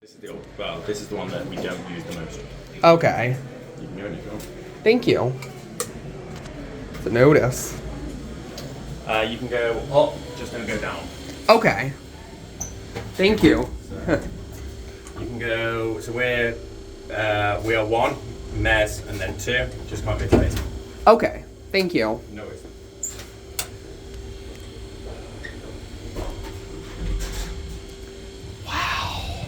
This is the one that we don't use the most. Okay. You can go if you want. Thank you. It's an Otis. You can go up, just don't go down. Okay. Thank you. You can go, so we are one, Mez, and then two. Just can't be space. Okay. Thank you. No worries. Wow.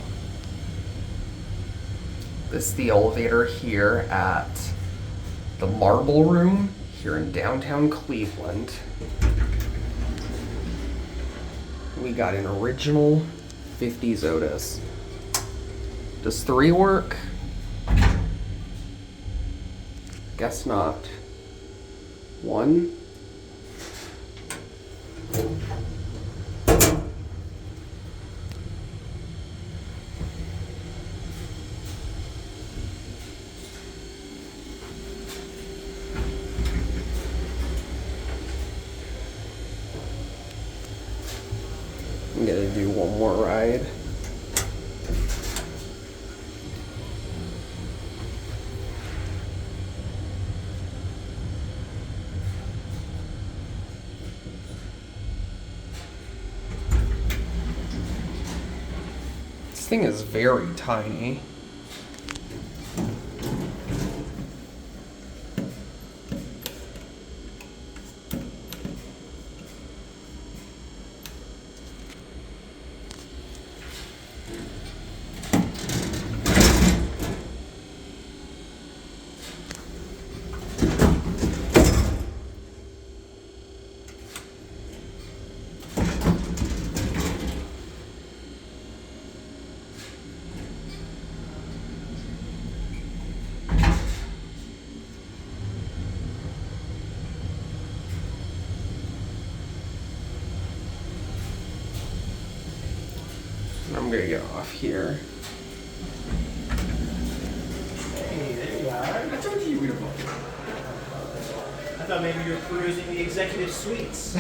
This is the elevator here at the Marble Room here in downtown Cleveland. We got an original 50s Otis. Does 3 work? Guess not. 1. I'm gonna do one more ride. This thing is very tiny. I'm gonna get off here. Hey, there you are. I told you you were gonna book it. I thought maybe you were perusing the executive suites.